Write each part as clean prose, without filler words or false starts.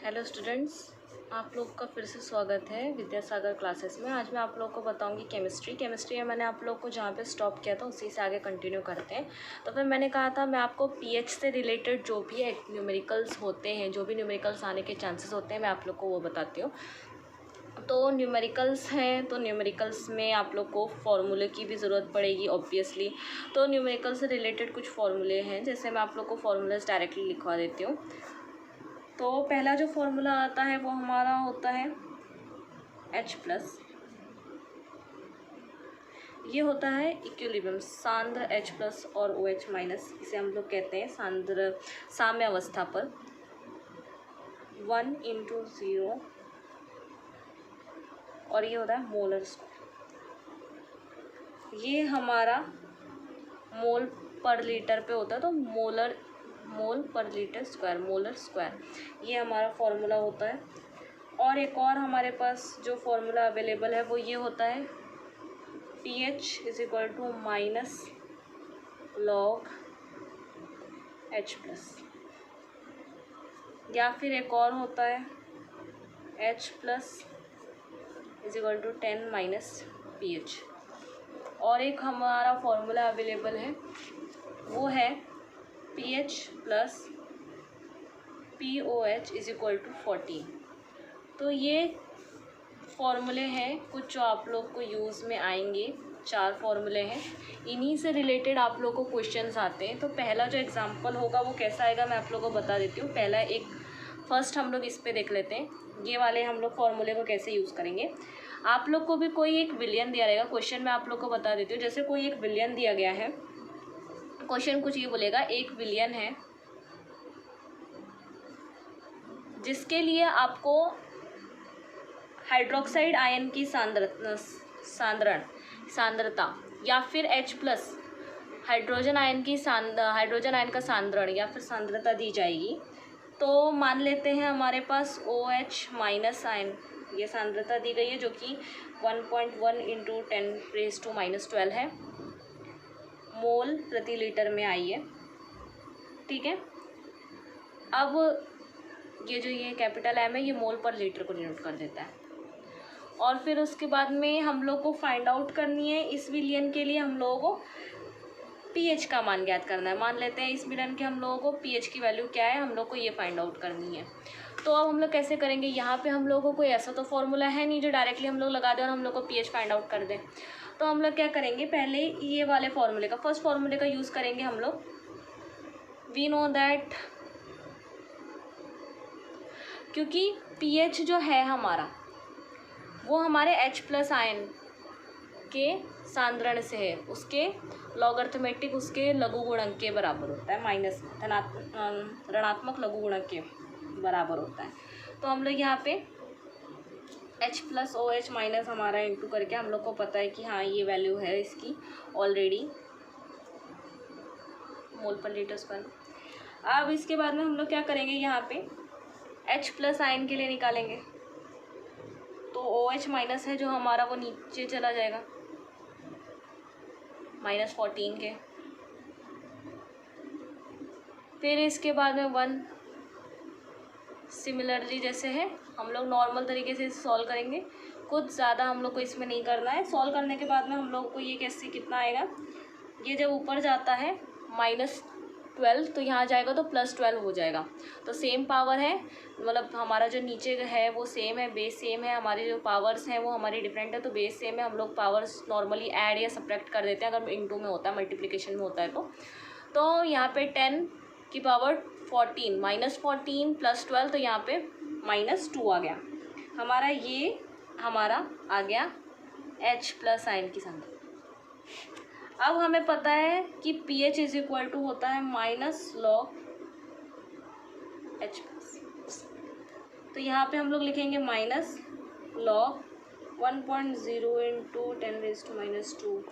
Hello students, आप लोग का फिर से स्वागत है विद्यासागर क्लासेस में। आज मैं आप लोग को बताऊंगी केमिस्ट्री में मैंने आप लोग को जहाँ पे स्टॉप किया था उसी से आगे कंटिन्यू करते हैं। तो फिर मैंने कहा था मैं आपको पीएच से रिलेटेड जो भी न्यूमेरिकल्स होते हैं, जो भी न्यूमेरिकल्स आने के चांसेस होते हैं, मैं आप लोग को वो बताती हूँ। तो न्यूमेरिकल्स हैं, तो न्यूमेरिकल्स में आप लोग को फॉर्मूले की भी ज़रूरत पड़ेगी ऑब्वियसली। तो न्यूमेरिकल से रिलेटेड कुछ फॉर्मूले हैं, जैसे मैं आप लोग को फॉर्मूलाज डायरेक्टली लिखवा देती हूँ। तो पहला जो फॉर्मूला आता है वो हमारा होता है H+। ये होता है इक्विलिब्रियम, सांद्र H+ और OH-, इसे हम लोग कहते हैं सांद्र साम्य अवस्था पर 1/0, और ये होता है मोलर स्क्वायर। ये हमारा मोल पर लीटर पे होता है, तो मोल पर लीटर स्क्वायर, मोलर स्क्वायर, ये हमारा फॉर्मूला होता है। और एक और हमारे पास जो फॉर्मूला अवेलेबल है वो ये होता है pH - log H+, या फिर एक और होता है H+ = 10 - pH। और एक हमारा फॉर्मूला अवेलेबल है वो है pH + POH = 14। तो ये फॉर्मूले हैं कुछ जो आप लोग को यूज़ में आएंगे। 4 फॉर्मूले हैं, इन्हीं से रिलेटेड आप लोग को क्वेश्चंस आते हैं। तो पहला जो एग्जांपल होगा वो कैसा आएगा मैं आप लोग को बता देती हूँ। पहला फर्स्ट हम लोग इस पे देख लेते हैं, ये वाले हम लोग फॉर्मूले को कैसे यूज़ करेंगे। आप लोग को भी कोई एक विलियन दिया रहेगा, क्वेश्चन मैं आप लोग को बता देती हूँ। जैसे कोई एक विलियन दिया गया है, क्वेश्चन कुछ ये बोलेगा, एक विलियन है जिसके लिए आपको हाइड्रोक्साइड आयन की सांद्रता या फिर H+, हाइड्रोजन आयन का सांद्रण या फिर सांद्रता दी जाएगी। तो मान लेते हैं हमारे पास OH- आयन, ये सांद्रता दी गई है जो कि 1.1 × 10⁻⁻12 है, मोल प्रति लीटर में आई है। ठीक है, अब ये कैपिटल M है, ये मोल पर लीटर को डिनोट कर देता है। और फिर उसके बाद में हम लोग को फाइंड आउट करनी है इस विलियन के लिए, हम लोगों को pH का मान ज्ञात करना है। मान लेते हैं इस विलियन के हम लोगों को pH की वैल्यू क्या है, हम लोग को ये फाइंड आउट करनी है। तो अब हम लोग कैसे करेंगे, यहाँ पे हम लोगों को कोई ऐसा तो फॉर्मूला है नहीं जो डायरेक्टली हम लोग लगा दें और हम लोग को pH फाइंड आउट कर दें। तो हम लोग क्या करेंगे, पहले ये वाले फॉर्मूले का, फर्स्ट फॉर्मूले का यूज़ करेंगे हम लोग। वी नो दैट, क्योंकि pH जो है हमारा वो हमारे H+ आयन के सांद्रण से है, उसके लॉगरिथमेटिक, उसके लघु गुणक के बराबर होता है, ऋणात्मक लघु गुणक के बराबर होता है। तो हम लोग यहाँ पे H+ OH- हमारा इंटू करके हम लोग को पता है कि हाँ ये वैल्यू है इसकी ऑलरेडी, मोल पर लीटर स्क्वायर। अब इसके बाद में हम लोग क्या करेंगे, यहाँ पे H+ आयन के लिए निकालेंगे। तो OH- है जो हमारा वो नीचे चला जाएगा -14 के। फिर इसके बाद में 1, सिमिलरली जैसे है हम लोग नॉर्मल तरीके से सॉल्व करेंगे, कुछ ज़्यादा हम लोग को इसमें नहीं करना है। सॉल्व करने के बाद में हम लोग को ये कैसे कितना आएगा, ये जब ऊपर जाता है -12 तो यहाँ जाएगा तो +12 हो जाएगा। तो सेम पावर है, मतलब हमारा जो नीचे है वो सेम है, बेस सेम है, हमारी जो पावर्स हैं वो हमारी डिफरेंट है, तो बेस सेम है। हम लोग पावर्स नॉर्मली ऐड या सब्ट्रैक्ट कर देते हैं अगर इंटू में होता है, मल्टीप्लिकेशन में होता है। तो यहाँ पे 10 की पावर 14 -14 +12, तो यहाँ पे -2 आ गया हमारा, ये हमारा आ गया H+ आयन की सांद्रता। अब हमें पता है कि pH = होता है -log H+। तो यहाँ पे हम लोग लिखेंगे -log 1.0 × 10⁻²।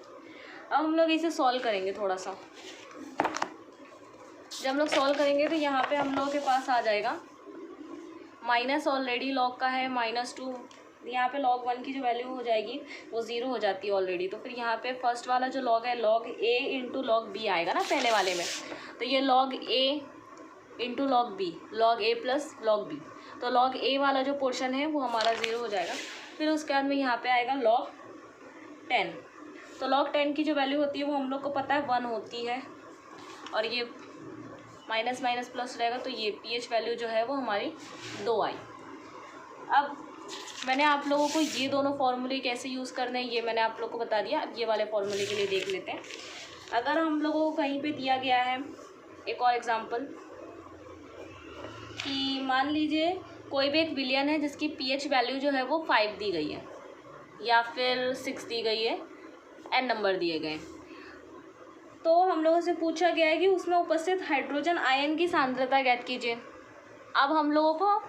अब हम लोग इसे सॉल्व करेंगे थोड़ा सा। जब हम लोग सॉल्व करेंगे तो यहाँ पे हम लोगों के पास आ जाएगा माइनस, ऑलरेडी लॉग का है -2, यहाँ पे log 1 की जो वैल्यू हो जाएगी वो 0 हो जाती है ऑलरेडी। तो फिर यहाँ पे फर्स्ट वाला जो log है log A × log B आएगा ना पहले वाले में। तो ये log A into log B, log A plus log B. तो लॉग ए वाला जो पोर्शन है वो हमारा 0 हो जाएगा। फिर उसके बाद में यहाँ पे आएगा लॉग 10। तो लॉग 10 की जो वैल्यू होती है वो हम लोग को पता है 1 होती है, और ये माइनस माइनस प्लस रहेगा, तो ये पीएच वैल्यू जो है वो हमारी 2 आई। अब मैंने आप लोगों को ये दोनों फार्मूले कैसे यूज़ करने हैं ये मैंने आप लोगों को बता दिया। अब ये वाले फार्मूले के लिए देख लेते हैं। अगर हम लोगों को कहीं पे दिया गया है एक और एग्जांपल कि मान लीजिए कोई भी एक विलियन है जिसकी पीएच वैल्यू जो है वो 5 दी गई है या फिर 6 दी गई है, एन नंबर दिए गए, तो हम लोगों से पूछा गया है कि उसमें उपस्थित हाइड्रोजन आयन की सांद्रता ज्ञात कीजिए। अब हम लोगों को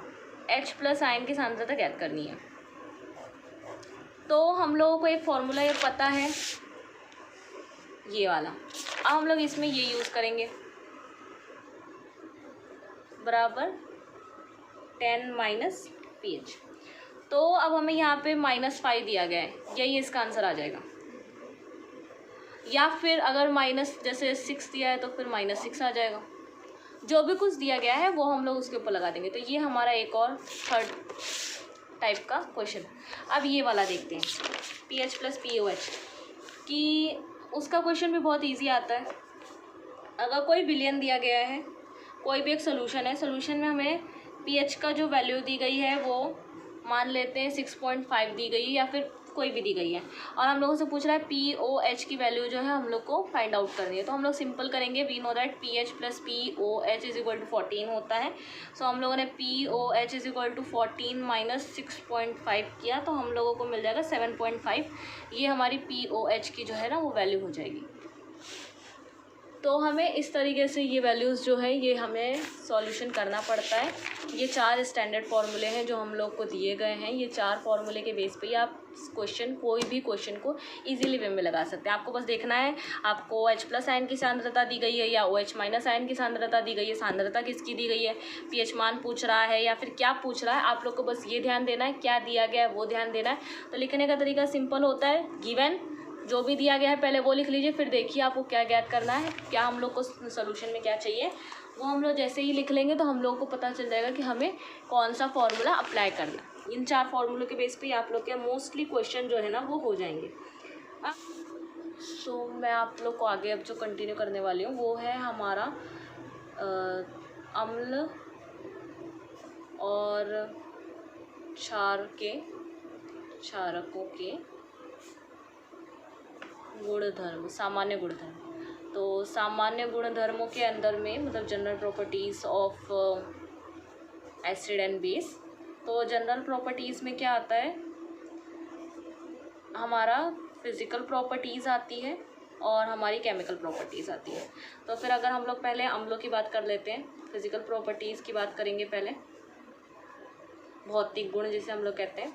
H+ आयन की सांद्रता ज्ञात करनी है। तो हम लोगों को एक फॉर्मूला ये पता है, ये वाला। अब हम लोग इसमें ये यूज़ करेंगे, बराबर 10 माइनस पीएच। तो अब हमें यहाँ पे -5 दिया गया है, यही इसका आंसर आ जाएगा। या फिर अगर माइनस जैसे 6 दिया है तो फिर -6 आ जाएगा। जो भी कुछ दिया गया है वो हम लोग उसके ऊपर लगा देंगे। तो ये हमारा एक और थर्ड टाइप का क्वेश्चन। अब ये वाला देखते हैं, पीएच प्लस पीओएच कि उसका क्वेश्चन भी बहुत इजी आता है। अगर कोई विलियन दिया गया है, कोई भी एक सोल्यूशन है, सोल्यूशन में हमें पीएच का जो वैल्यू दी गई है वो मान लेते हैं 6.5 दी गई है या फिर कोई भी दी गई है, और हम लोगों से पूछ रहा है पीओएच की वैल्यू जो है हम लोग को फाइंड आउट करनी है। तो हम लोग सिंपल करेंगे, we know that pH plus pOH is equal to 14 होता है। सो हम लोगों ने pOH is equal to 14 minus 6.5 किया, तो हम लोगों को मिल जाएगा 7.5। ये हमारी पीओएच की जो है ना वो वैल्यू हो जाएगी। तो हमें इस तरीके से ये वैल्यूज़ जो है ये हमें सॉल्यूशन करना पड़ता है। ये 4 स्टैंडर्ड फार्मूले हैं जो हम लोग को दिए गए हैं। ये 4 फार्मूले के बेस पे ही आप क्वेश्चन कोई भी क्वेश्चन को इजीली वे में लगा सकते हैं। आपको बस देखना है आपको H+ आयन की सांद्रता दी गई है या OH- आयन की सांद्रता दी गई है, सांद्रता किसकी दी गई है, पीएच मान पूछ रहा है या फिर क्या पूछ रहा है, आप लोग को बस ये ध्यान देना है, क्या दिया गया है वो ध्यान देना है। तो लिखने का तरीका सिंपल होता है, गिवन जो भी दिया गया है पहले वो लिख लीजिए, फिर देखिए आपको क्या ज्ञात करना है, क्या हम लोग को सोल्यूशन में क्या चाहिए, वो हम लोग जैसे ही लिख लेंगे तो हम लोगों को पता चल जाएगा कि हमें कौन सा फार्मूला अप्लाई करना है। इन 4 फार्मूलों के बेस पे आप लोग के मोस्टली क्वेश्चन जो है ना वो हो जाएंगे। तो मैं आप लोग को आगे अब जो कंटिन्यू करने वाली हूँ वो है हमारा अम्ल और क्षारकों के गुणधर्म, सामान्य गुणधर्म। तो सामान्य गुणधर्मों के अंदर में मतलब general properties of acid and base. तो जनरल प्रॉपर्टीज़ में क्या आता है, हमारा फिज़िकल प्रॉपर्टीज़ आती है और हमारी केमिकल प्रॉपर्टीज़ आती है। तो फिर अगर हम लोग पहले अम्लों की बात कर लेते हैं, फिज़िकल प्रॉपर्टीज़ की बात करेंगे पहले, भौतिक गुण जिसे हम लोग कहते हैं।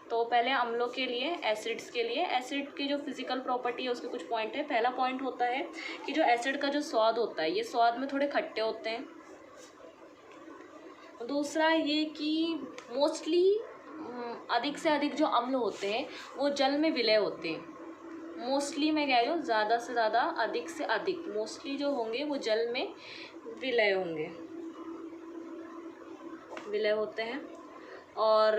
तो पहले अम्लों के लिए, एसिड्स के लिए, एसिड की जो फिज़िकल प्रॉपर्टी है उसके कुछ पॉइंट है। पहला पॉइंट होता है कि जो एसिड का जो स्वाद होता है ये स्वाद में थोड़े खट्टे होते हैं। दूसरा ये कि मोस्टली अधिक से अधिक जो अम्ल होते हैं वो जल में विलय होते हैं। मोस्टली मैं कह रही हूँ, ज़्यादा से ज़्यादा, अधिक से अधिक, मोस्टली जो होंगे वो जल में विलय होंगे, विलय होते हैं। और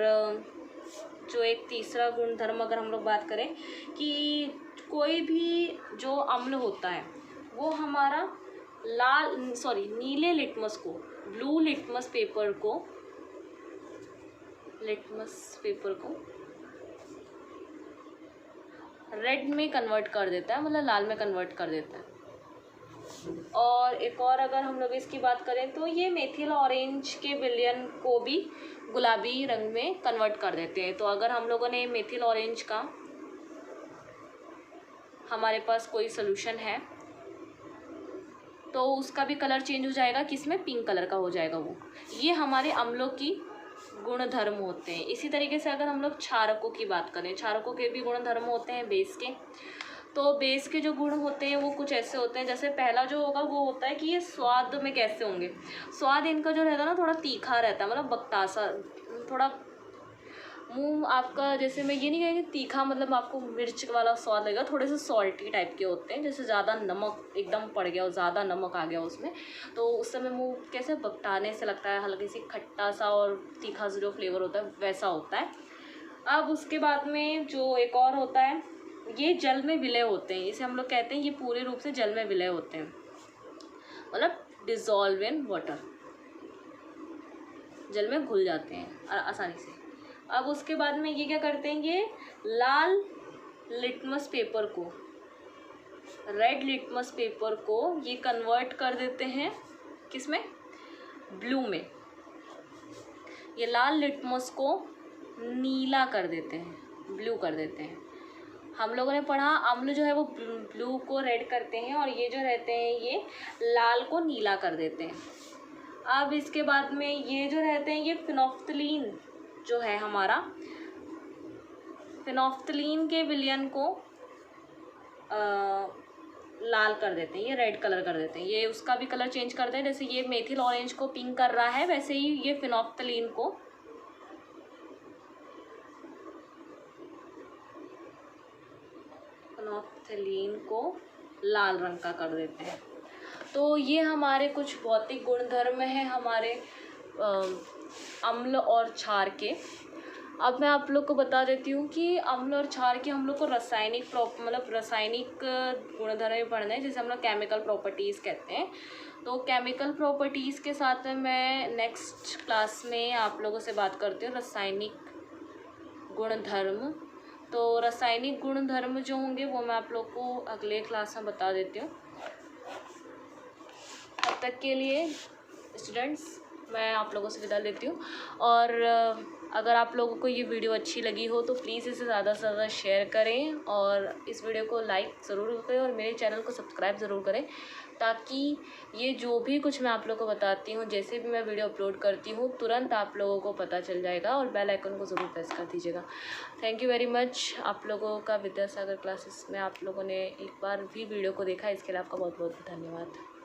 जो एक तीसरा गुणधर्म अगर हम लोग बात करें कि कोई भी जो अम्ल होता है वो हमारा नीले लिटमस को, ब्लू लिटमस पेपर को रेड में कन्वर्ट कर देता है, मतलब लाल में कन्वर्ट कर देता है। और एक और अगर हम लोग इसकी बात करें तो ये मेथिल ऑरेंज के विलयन को भी गुलाबी रंग में कन्वर्ट कर देते हैं। तो अगर हम लोगों ने मेथिल ऑरेंज का हमारे पास कोई सोल्यूशन है तो उसका भी कलर चेंज हो जाएगा, किसमें, पिंक कलर का हो जाएगा वो। ये हमारे अम्लों की गुणधर्म होते हैं। इसी तरीके से अगर हम लोग क्षारकों की बात करें, क्षारकों के भी गुणधर्म होते हैं बेस के। तो बेस के जो गुण होते हैं वो कुछ ऐसे होते हैं, जैसे पहला जो होगा वो होता है कि ये स्वाद में कैसे होंगे। स्वाद इनका जो रहता है ना थोड़ा तीखा रहता है, मतलब बकतासा, थोड़ा मुंह आपका, जैसे मैं ये नहीं कहेंगे तीखा, मतलब आपको मिर्च वाला स्वाद लगेगा, थोड़े से सॉल्टी टाइप के होते हैं, जैसे ज़्यादा नमक एकदम पड़ गया और ज़्यादा नमक आ गया उसमें, तो उस समय मुंह कैसे बकटाने से लगता है, हल्की सी खट्टा सा और तीखा सा जो फ्लेवर होता है वैसा होता है। अब उसके बाद में जो एक और होता है, ये जल में विलय होते हैं, इसे हम लोग कहते हैं ये पूरे रूप से जल में विलय होते हैं, मतलब डिज़ोल्व इन वाटर, जल में घुल जाते हैं आसानी से। अब उसके बाद में ये क्या करते हैं, ये लाल लिटमस पेपर को, रेड लिटमस पेपर को ये कन्वर्ट कर देते हैं किस में, ब्लू में। ये लाल लिटमस को नीला कर देते हैं, ब्लू कर देते हैं। हम लोगों ने पढ़ा अम्ल जो है वो ब्लू को रेड करते हैं और ये जो रहते हैं ये लाल को नीला कर देते हैं। अब इसके बाद में ये जो रहते हैं ये फिनोफ्थलीन जो है हमारा, फिनोफ्थलीन के विलयन को लाल कर देते हैं, ये रेड कलर कर देते हैं, ये उसका भी कलर चेंज करते हैं, जैसे ये मेथिल ऑरेंज को पिंक कर रहा है वैसे ही ये फिनोफ्थलीन को लाल रंग का कर देते हैं। तो ये हमारे कुछ भौतिक गुणधर्म हैं हमारे अम्ल और क्षार के। अब मैं आप लोग को बता देती हूँ कि अम्ल और क्षार के हम लोग को रासायनिक मतलब रासायनिक गुणधर्म पढ़ना है, जैसे हम लोग केमिकल प्रॉपर्टीज़ कहते हैं। तो केमिकल प्रॉपर्टीज़ के साथ में मैं नेक्स्ट क्लास में आप लोगों से बात करती हूँ रासायनिक गुणधर्म। तो रासायनिक गुणधर्म जो होंगे वो मैं आप लोग को अगले क्लास में बता देती हूँ। तब तक के लिए स्टूडेंट्स मैं आप लोगों से विदा लेती हूँ, और अगर आप लोगों को ये वीडियो अच्छी लगी हो तो प्लीज़ इसे ज़्यादा से ज़्यादा शेयर करें और इस वीडियो को लाइक ज़रूर करें और मेरे चैनल को सब्सक्राइब ज़रूर करें, ताकि ये जो भी कुछ मैं आप लोगों को बताती हूँ, जैसे भी मैं वीडियो अपलोड करती हूँ तुरंत आप लोगों को पता चल जाएगा, और बेल आइकन को ज़रूर प्रेस कर दीजिएगा। Thank you very much. आप लोगों का विद्यासागर क्लासेस में आप लोगों ने एक बार भी वीडियो को देखा, इसके लिए आपका बहुत बहुत धन्यवाद।